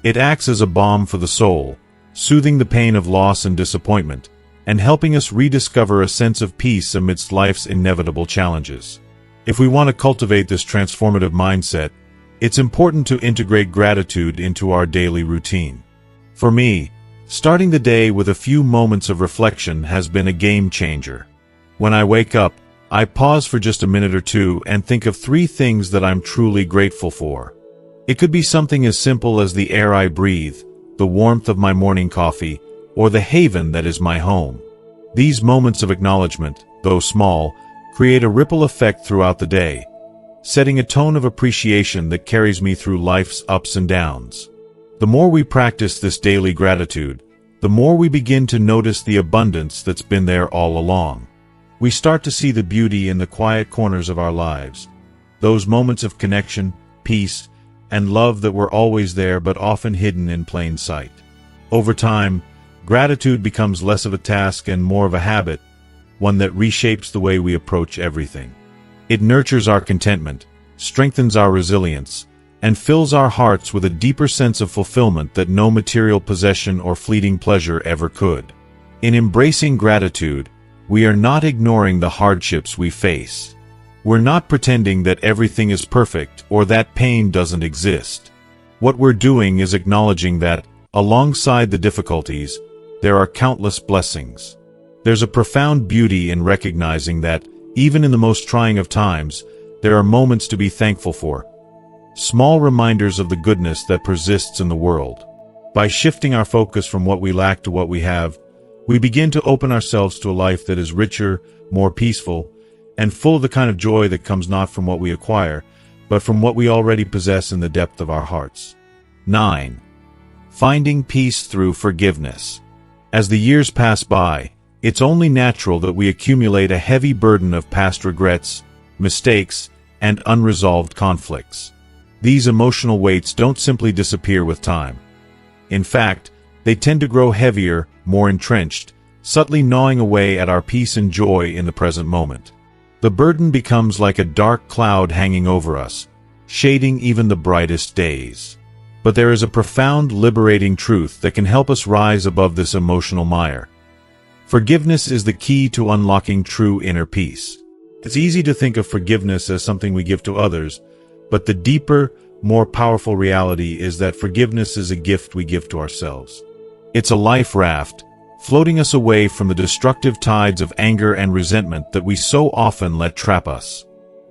It acts as a balm for the soul, soothing the pain of loss and disappointment, and helping us rediscover a sense of peace amidst life's inevitable challenges. If we want to cultivate this transformative mindset, it's important to integrate gratitude into our daily routine. For me, starting the day with a few moments of reflection has been a game changer. When I wake up, I pause for just a minute or two and think of 3 things that I'm truly grateful for. It could be something as simple as the air I breathe, the warmth of my morning coffee, or the haven that is my home. These moments of acknowledgement, though small, create a ripple effect throughout the day, setting a tone of appreciation that carries me through life's ups and downs. The more we practice this daily gratitude, the more we begin to notice the abundance that's been there all along. We start to see the beauty in the quiet corners of our lives, those moments of connection, peace, and love that were always there but often hidden in plain sight. Over time, gratitude becomes less of a task and more of a habit, one that reshapes the way we approach everything. It nurtures our contentment, strengthens our resilience, and fills our hearts with a deeper sense of fulfillment that no material possession or fleeting pleasure ever could. In embracing gratitude, we are not ignoring the hardships we face. We're not pretending that everything is perfect or that pain doesn't exist. What we're doing is acknowledging that, alongside the difficulties, there are countless blessings. There's a profound beauty in recognizing that, even in the most trying of times, there are moments to be thankful for. Small reminders of the goodness that persists in the world. By shifting our focus from what we lack to what we have, we begin to open ourselves to a life that is richer, more peaceful, and full of the kind of joy that comes not from what we acquire, but from what we already possess in the depth of our hearts. 9. Finding peace through forgiveness. As the years pass by, it's only natural that we accumulate a heavy burden of past regrets, mistakes, and unresolved conflicts. These emotional weights don't simply disappear with time. In fact, they tend to grow heavier, more entrenched, subtly gnawing away at our peace and joy in the present moment. The burden becomes like a dark cloud hanging over us, shading even the brightest days. But there is a profound, liberating truth that can help us rise above this emotional mire. Forgiveness is the key to unlocking true inner peace. It's easy to think of forgiveness as something we give to others, but the deeper, more powerful reality is that forgiveness is a gift we give to ourselves. It's a life raft, floating us away from the destructive tides of anger and resentment that we so often let trap us.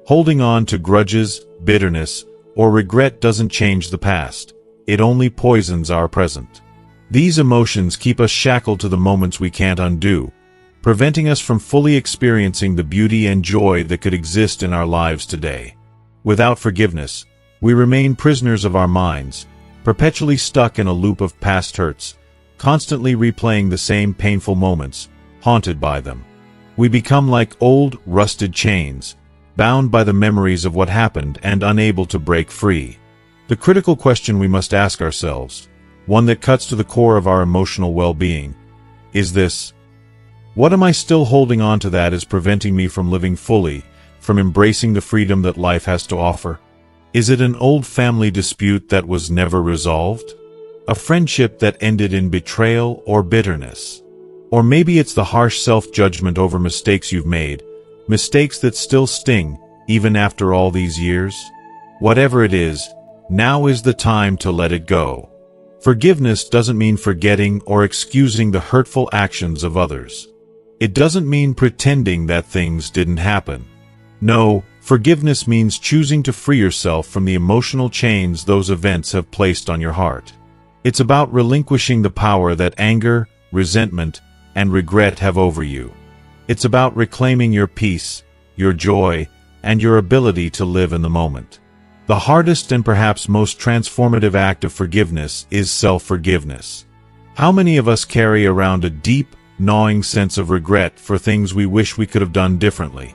Holding on to grudges, bitterness, or regret doesn't change the past. It only poisons our present. These emotions keep us shackled to the moments we can't undo, preventing us from fully experiencing the beauty and joy that could exist in our lives today. Without forgiveness, we remain prisoners of our minds, perpetually stuck in a loop of past hurts, constantly replaying the same painful moments, haunted by them. We become like old, rusted chains, bound by the memories of what happened and unable to break free. The critical question we must ask ourselves, one that cuts to the core of our emotional well-being, is this: what am I still holding on to that is preventing me from living fully, from embracing the freedom that life has to offer? Is it an old family dispute that was never resolved? A friendship that ended in betrayal or bitterness? Or maybe it's the harsh self-judgment over mistakes you've made, mistakes that still sting, even after all these years? Whatever it is, now is the time to let it go. Forgiveness doesn't mean forgetting or excusing the hurtful actions of others. It doesn't mean pretending that things didn't happen. No, forgiveness means choosing to free yourself from the emotional chains those events have placed on your heart. It's about relinquishing the power that anger, resentment, and regret have over you. It's about reclaiming your peace, your joy, and your ability to live in the moment. The hardest and perhaps most transformative act of forgiveness is self-forgiveness. How many of us carry around a deep, gnawing sense of regret for things we wish we could have done differently?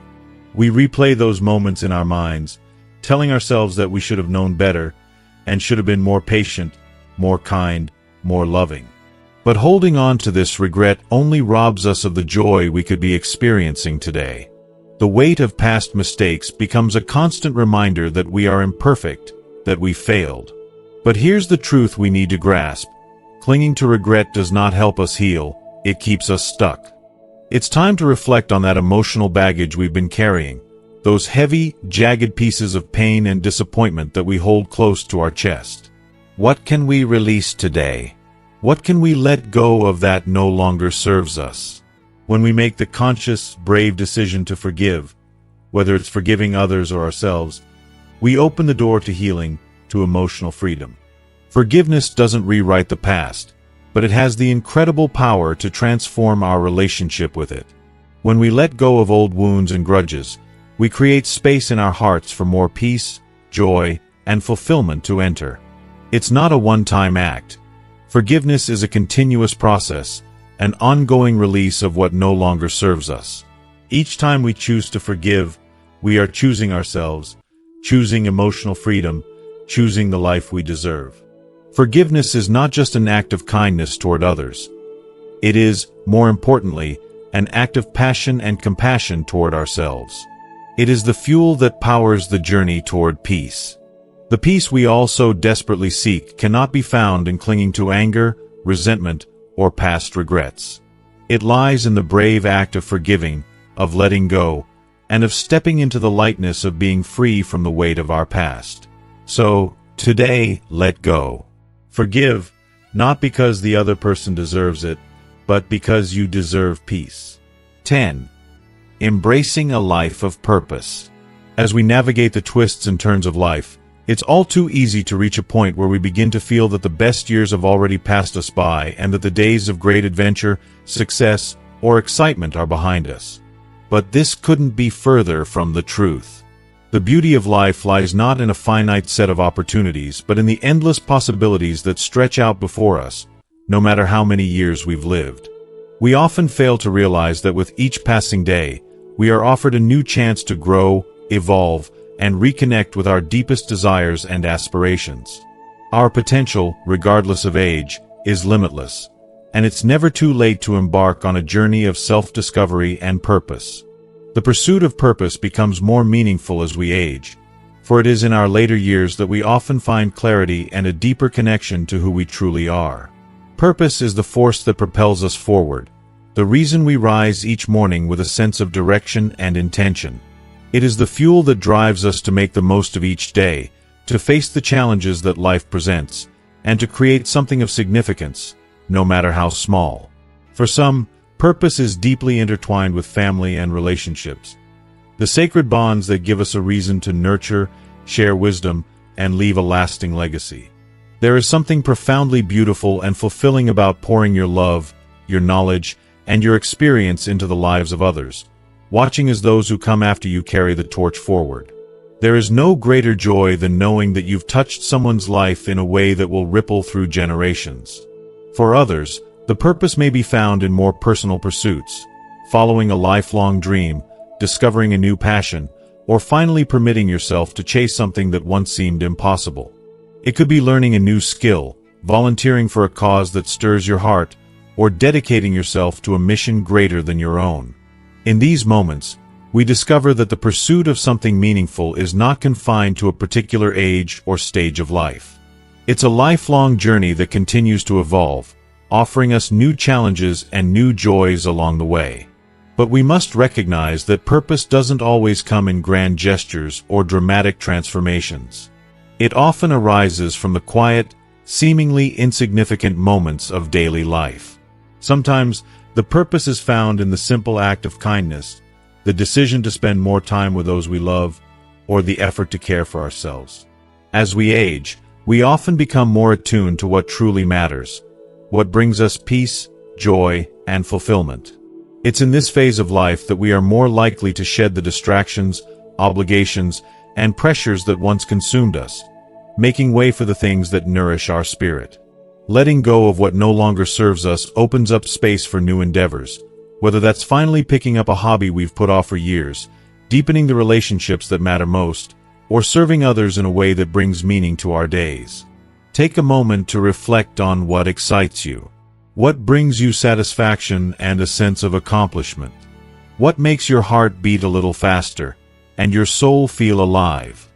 We replay those moments in our minds, telling ourselves that we should have known better and should have been more patient, more kind, more loving. But holding on to this regret only robs us of the joy we could be experiencing today. The weight of past mistakes becomes a constant reminder that we are imperfect, that we failed. But here's the truth we need to grasp. Clinging to regret does not help us heal, it keeps us stuck. It's time to reflect on that emotional baggage we've been carrying, those heavy, jagged pieces of pain and disappointment that we hold close to our chest. What can we release today? What can we let go of that no longer serves us? When we make the conscious, brave decision to forgive, whether it's forgiving others or ourselves, we open the door to healing, to emotional freedom. Forgiveness doesn't rewrite the past, but it has the incredible power to transform our relationship with it. When we let go of old wounds and grudges, we create space in our hearts for more peace, joy, and fulfillment to enter. It's not a one-time act. Forgiveness is a continuous process, an ongoing release of what no longer serves us. Each time we choose to forgive, we are choosing ourselves, choosing emotional freedom, choosing the life we deserve. Forgiveness is not just an act of kindness toward others. It is, more importantly, an act of passion and compassion toward ourselves. It is the fuel that powers the journey toward peace. The peace we all so desperately seek cannot be found in clinging to anger, resentment, or past regrets. It lies in the brave act of forgiving, of letting go, and of stepping into the lightness of being free from the weight of our past. So, today, let go. Forgive, not because the other person deserves it, but because you deserve peace. 10. Embracing a life of purpose. As we navigate the twists and turns of life, it's all too easy to reach a point where we begin to feel that the best years have already passed us by and that the days of great adventure, success, or excitement are behind us. But this couldn't be further from the truth. The beauty of life lies not in a finite set of opportunities, but in the endless possibilities that stretch out before us, no matter how many years we've lived. We often fail to realize that with each passing day, we are offered a new chance to grow, evolve, and reconnect with our deepest desires and aspirations. Our potential, regardless of age, is limitless, and it's never too late to embark on a journey of self-discovery and purpose. The pursuit of purpose becomes more meaningful as we age, for it is in our later years that we often find clarity and a deeper connection to who we truly are. Purpose is the force that propels us forward, the reason we rise each morning with a sense of direction and intention. It is the fuel that drives us to make the most of each day, to face the challenges that life presents, and to create something of significance, no matter how small. For some, purpose is deeply intertwined with family and relationships, the sacred bonds that give us a reason to nurture, share wisdom, and leave a lasting legacy. There is something profoundly beautiful and fulfilling about pouring your love, your knowledge, and your experience into the lives of others, watching as those who come after you carry the torch forward. There is no greater joy than knowing that you've touched someone's life in a way that will ripple through generations. For others, the purpose may be found in more personal pursuits, following a lifelong dream, discovering a new passion, or finally permitting yourself to chase something that once seemed impossible. It could be learning a new skill, volunteering for a cause that stirs your heart, or dedicating yourself to a mission greater than your own. In these moments, we discover that the pursuit of something meaningful is not confined to a particular age or stage of life. It's a lifelong journey that continues to evolve, offering us new challenges and new joys along the way. But we must recognize that purpose doesn't always come in grand gestures or dramatic transformations. It often arises from the quiet, seemingly insignificant moments of daily life. Sometimes, the purpose is found in the simple act of kindness, the decision to spend more time with those we love, or the effort to care for ourselves. As we age, we often become more attuned to what truly matters, what brings us peace, joy, and fulfillment. It's in this phase of life that we are more likely to shed the distractions, obligations, and pressures that once consumed us, making way for the things that nourish our spirit. Letting go of what no longer serves us opens up space for new endeavors, whether that's finally picking up a hobby we've put off for years, deepening the relationships that matter most, or serving others in a way that brings meaning to our days. Take a moment to reflect on what excites you. What brings you satisfaction and a sense of accomplishment? What makes your heart beat a little faster, and your soul feel alive?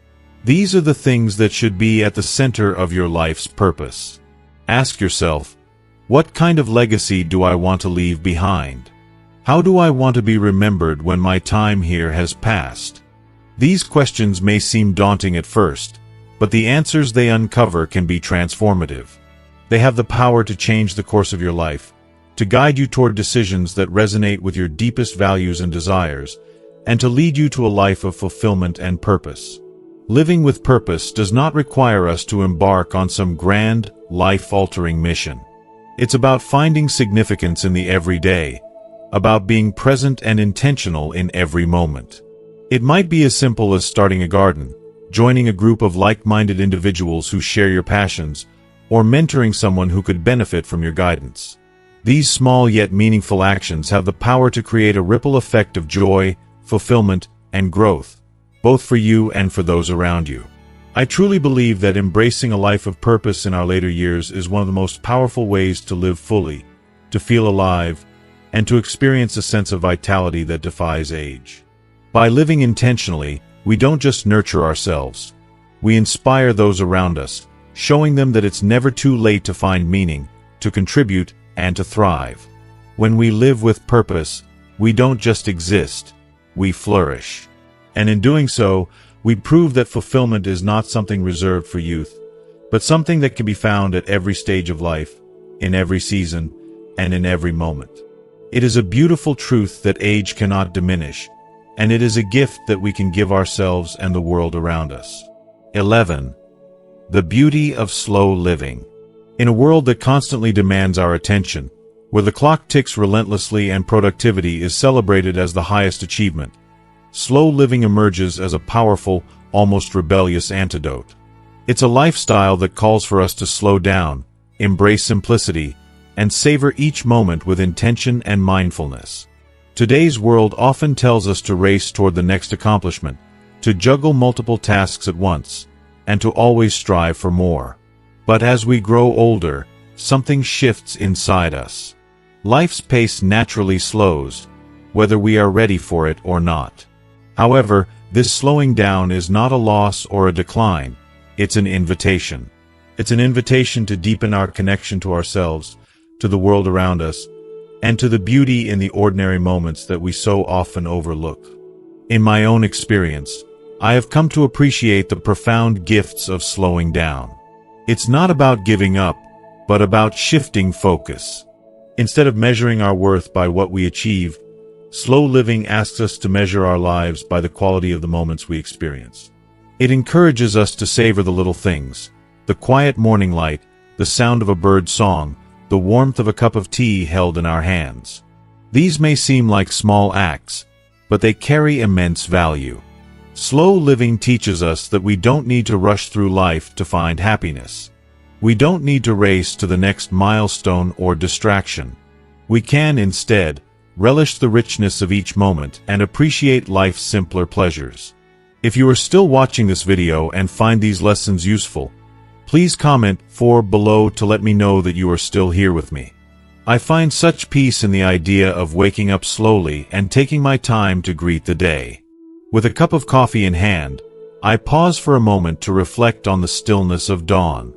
These are the things that should be at the center of your life's purpose. Ask yourself, what kind of legacy do I want to leave behind? How do I want to be remembered when my time here has passed? These questions may seem daunting at first, but the answers they uncover can be transformative. They have the power to change the course of your life, to guide you toward decisions that resonate with your deepest values and desires, and to lead you to a life of fulfillment and purpose. Living with purpose does not require us to embark on some grand, life-altering mission. It's about finding significance in the everyday, about being present and intentional in every moment. It might be as simple as starting a garden, joining a group of like-minded individuals who share your passions, or mentoring someone who could benefit from your guidance. These small yet meaningful actions have the power to create a ripple effect of joy, fulfillment, and growth, both for you and for those around you. I truly believe that embracing a life of purpose in our later years is one of the most powerful ways to live fully, to feel alive, and to experience a sense of vitality that defies age. By living intentionally, we don't just nurture ourselves. We inspire those around us, showing them that it's never too late to find meaning, to contribute, and to thrive. When we live with purpose, we don't just exist, we flourish. And in doing so, we prove that fulfillment is not something reserved for youth, but something that can be found at every stage of life, in every season, and in every moment. It is a beautiful truth that age cannot diminish, and it is a gift that we can give ourselves and the world around us. 11. The beauty of slow living. In a world that constantly demands our attention, where the clock ticks relentlessly and productivity is celebrated as the highest achievement, slow living emerges as a powerful, almost rebellious antidote. It's a lifestyle that calls for us to slow down, embrace simplicity, and savor each moment with intention and mindfulness. Today's world often tells us to race toward the next accomplishment, to juggle multiple tasks at once, and to always strive for more. But as we grow older, something shifts inside us. Life's pace naturally slows, whether we are ready for it or not. However, this slowing down is not a loss or a decline, it's an invitation. It's an invitation to deepen our connection to ourselves, to the world around us, and to the beauty in the ordinary moments that we so often overlook. In my own experience, I have come to appreciate the profound gifts of slowing down. It's not about giving up, but about shifting focus. Instead of measuring our worth by what we achieve, slow living asks us to measure our lives by the quality of the moments we experience. It encourages us to savor the little things, the quiet morning light, the sound of a bird's song, the warmth of a cup of tea held in our hands. These may seem like small acts, but they carry immense value. Slow living teaches us that we don't need to rush through life to find happiness. We don't need to race to the next milestone or distraction. We can, instead, relish the richness of each moment and appreciate life's simpler pleasures. If you are still watching this video and find these lessons useful, please comment 4 below to let me know that you are still here with me. I find such peace in the idea of waking up slowly and taking my time to greet the day. With a cup of coffee in hand, I pause for a moment to reflect on the stillness of dawn.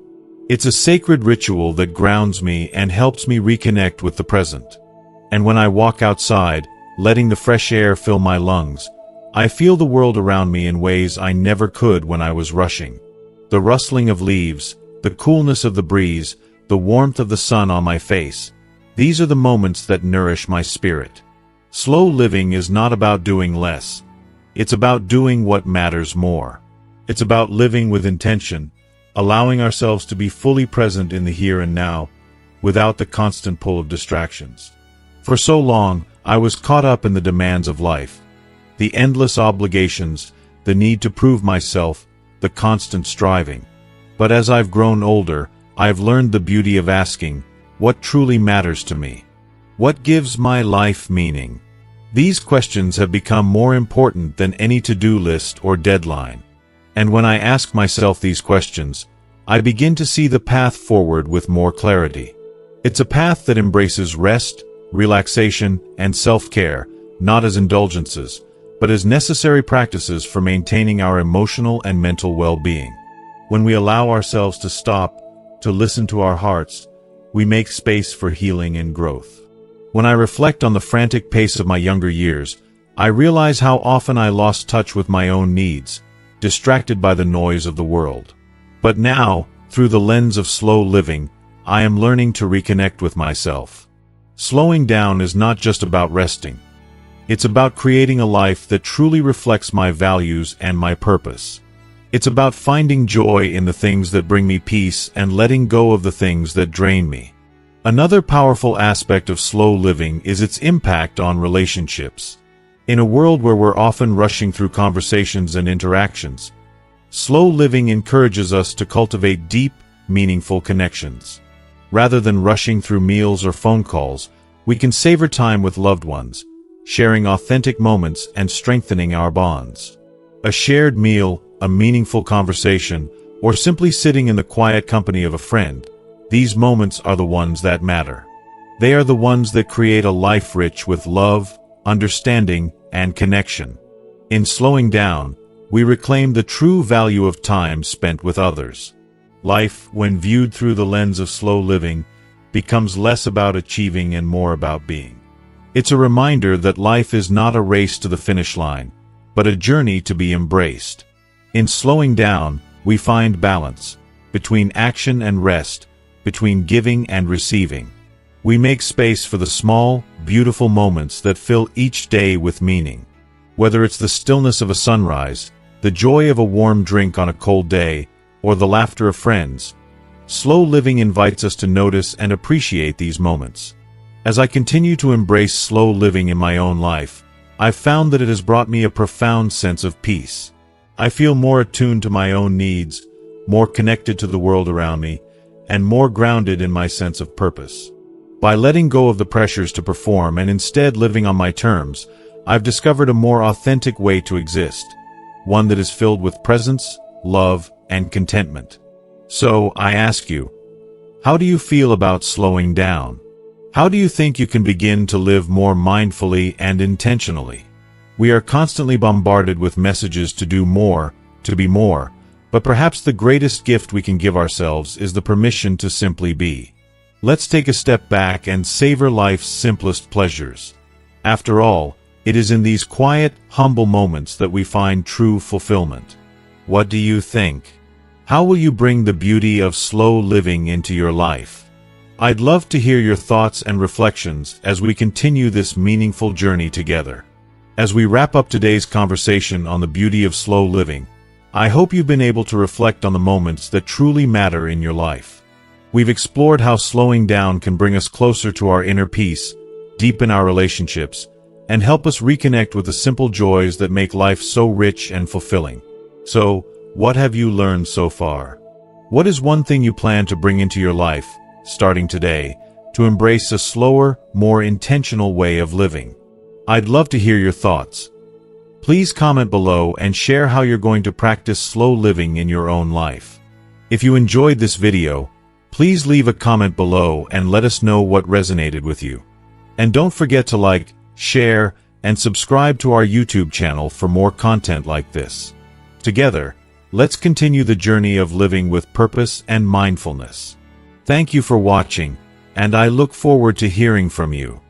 It's a sacred ritual that grounds me and helps me reconnect with the present. And when I walk outside, letting the fresh air fill my lungs, I feel the world around me in ways I never could when I was rushing. The rustling of leaves, the coolness of the breeze, the warmth of the sun on my face, these are the moments that nourish my spirit. Slow living is not about doing less. It's about doing what matters more. It's about living with intention, allowing ourselves to be fully present in the here and now, without the constant pull of distractions. For so long, I was caught up in the demands of life, the endless obligations, the need to prove myself, the constant striving. But as I've grown older, I've learned the beauty of asking, what truly matters to me? What gives my life meaning? These questions have become more important than any to-do list or deadline. And when I ask myself these questions, I begin to see the path forward with more clarity. It's a path that embraces rest, relaxation, and self-care, not as indulgences, but as necessary practices for maintaining our emotional and mental well-being. When we allow ourselves to stop, to listen to our hearts, we make space for healing and growth. When I reflect on the frantic pace of my younger years, I realize how often I lost touch with my own needs, distracted by the noise of the world. But now, through the lens of slow living, I am learning to reconnect with myself. Slowing down is not just about resting. It's about creating a life that truly reflects my values and my purpose. It's about finding joy in the things that bring me peace and letting go of the things that drain me. Another powerful aspect of slow living is its impact on relationships. In a world where we're often rushing through conversations and interactions, slow living encourages us to cultivate deep, meaningful connections. Rather than rushing through meals or phone calls, we can savor time with loved ones, sharing authentic moments and strengthening our bonds. A shared meal, a meaningful conversation, or simply sitting in the quiet company of a friend, these moments are the ones that matter. They are the ones that create a life rich with love, understanding, and connection. In slowing down, we reclaim the true value of time spent with others. Life, when viewed through the lens of slow living, becomes less about achieving and more about being. It's a reminder that life is not a race to the finish line, but a journey to be embraced. In slowing down, we find balance between action and rest, between giving and receiving. We make space for the small, beautiful moments that fill each day with meaning. Whether it's the stillness of a sunrise, the joy of a warm drink on a cold day, or the laughter of friends, slow living invites us to notice and appreciate these moments. As I continue to embrace slow living in my own life, I've found that it has brought me a profound sense of peace. I feel more attuned to my own needs, more connected to the world around me, and more grounded in my sense of purpose. By letting go of the pressures to perform and instead living on my terms, I've discovered a more authentic way to exist, one that is filled with presence, love, and contentment. So, I ask you, how do you feel about slowing down? How do you think you can begin to live more mindfully and intentionally? We are constantly bombarded with messages to do more, to be more, but perhaps the greatest gift we can give ourselves is the permission to simply be. Let's take a step back and savor life's simplest pleasures. After all, it is in these quiet, humble moments that we find true fulfillment. What do you think? How will you bring the beauty of slow living into your life? I'd love to hear your thoughts and reflections as we continue this meaningful journey together. As we wrap up today's conversation on the beauty of slow living, I hope you've been able to reflect on the moments that truly matter in your life. We've explored how slowing down can bring us closer to our inner peace, deepen our relationships, and help us reconnect with the simple joys that make life so rich and fulfilling. So, what have you learned so far? What is one thing you plan to bring into your life, starting today, to embrace a slower, more intentional way of living? I'd love to hear your thoughts. Please comment below and share how you're going to practice slow living in your own life. If you enjoyed this video, please leave a comment below and let us know what resonated with you. And don't forget to like, share, and subscribe to our YouTube channel for more content like this. Together, let's continue the journey of living with purpose and mindfulness. Thank you for watching, and I look forward to hearing from you.